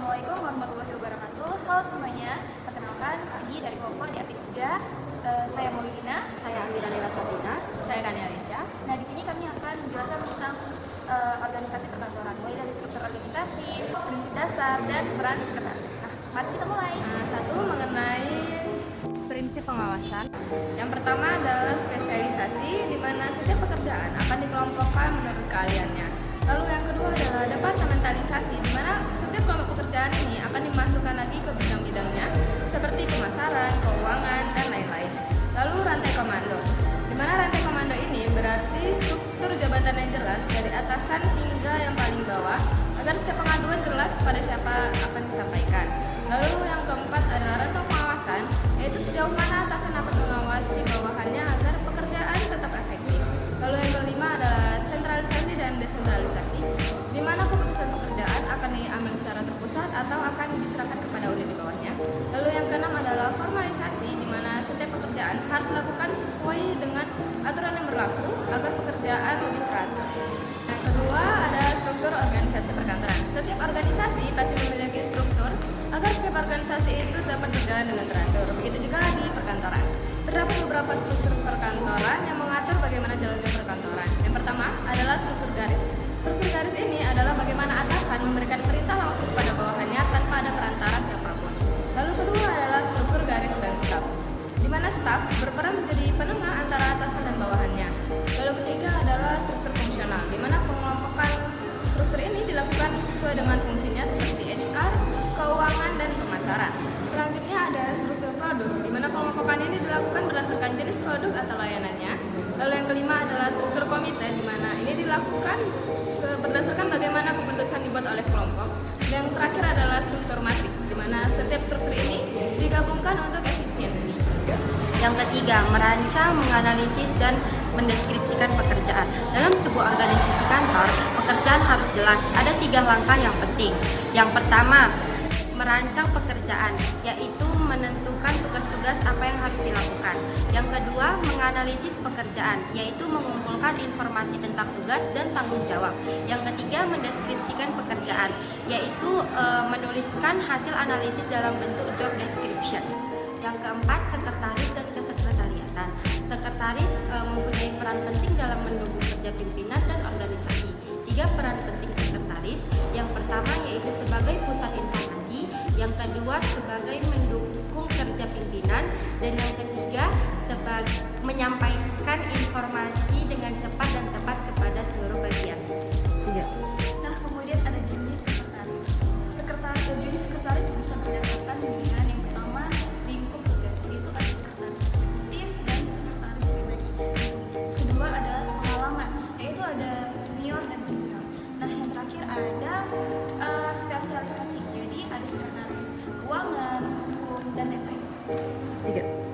Assalamualaikum warahmatullahi wabarakatuh. Halo semuanya, perkenalkan kami dari kelompok di API 3. Saya Maulina. Saya Amira Nela Sabrina. Saya Kania Alicia. Nah, di sini kami akan menjelaskan tentang organisasi perkantoran, mulai dari struktur organisasi, prinsip dasar, dan peran sekretaris. Nah, mari kita mulai. Satu, mengenai prinsip pengawasan. Yang pertama adalah spesialisasi, di mana setiap pekerjaan akan dikelompokkan menurut keahliannya. Lalu yang kedua adalah departementalisasi, di mana setiap kelompok pekerjaan ini akan dimasukkan lagi ke bidang-bidangnya, seperti pemasaran, keuangan, dan lain-lain. Lalu rantai komando, di mana rantai komando ini berarti struktur jabatan yang jelas dari atasan hingga yang paling bawah, agar setiap pengaduan jelas kepada siapa akan disampaikan. Lalu yang keempat adalah rentang pengawasan, yaitu sejauh mana atasan dapat mengawasi bawahannya agar pekerjaan tetap efektif. Lalu yang kelima adalah sentralisasi dan desentralisasi, di mana keputusan pekerjaan akan diambil secara terpusat atau akan diserahkan kepada unit di bawahnya. Lalu yang keenam adalah formalisasi, di mana setiap pekerjaan harus dilakukan sesuai dengan aturan yang berlaku agar pekerjaan lebih teratur. Yang kedua ada struktur organisasi perkantoran. Setiap organisasi pasti memiliki struktur agar setiap organisasi itu dapat berjalan dengan teratur. Begitu juga di perkantoran. Terdapat beberapa struktur perkantoran yang mengatur bagaimana jalannya perkantoran. Yang pertama adalah struktur garis. Struktur garis ini adalah bagaimana atasan memberikan perintah langsung kepada bawahannya tanpa ada perantara siapapun. Lalu kedua adalah struktur garis dan staf, di mana staf berperan menjadi penengah antara atasan dan bawahannya. Lalu ketiga adalah struktur fungsional, di mana pengelompokan struktur ini dilakukan sesuai dengan fungsinya seperti HR, keuangan, dan pemasaran. Selanjutnya ada struktur produk, di mana pengelompokan ini dilakukan berdasarkan jenis produk atau layanannya. Lalu yang kelima adalah struktur komite, di mana ini dilakukan berdasarkan bagaimana keputusan dibuat oleh kelompok. Dan yang terakhir adalah struktur matriks, di mana setiap struktur ini digabungkan untuk efisiensi. Yang ketiga, merancang, menganalisis, dan mendeskripsikan pekerjaan. Dalam sebuah organisasi kantor, pekerjaan harus jelas. Ada 3 langkah yang penting. Yang pertama, merancang pekerjaan, yaitu menentukan tugas-tugas apa yang harus dilakukan. Yang kedua, menganalisis pekerjaan, yaitu mengumpulkan informasi tentang tugas dan tanggung jawab. Yang ketiga, mendeskripsikan pekerjaan, yaitu menuliskan hasil analisis dalam bentuk job description. Yang keempat, sekretaris dan kesekretariatan. Sekretaris mempunyai peran penting dalam mendukung kerja pimpinan dan organisasi. 3 peran penting sekretaris. Yang pertama yaitu sebagai pusat informasi, yang kedua sebagai mendukung kerja pimpinan, dan yang ketiga sebagai menyampaikan informasi dengan cepat dan tepat kepada seluruh bagian. Nah, kemudian ada jenis sekretaris. Jenis sekretaris bisa berdasarkan dengan yang pertama lingkup tugas, yaitu ada sekretaris eksekutif dan sekretaris pribadi. Kedua ada pengalaman, yaitu ada senior dan junior. Nah, yang terakhir ada spesialisasi, jadi ada sekretaris keuangan, hukum, dan lain-lain. 3.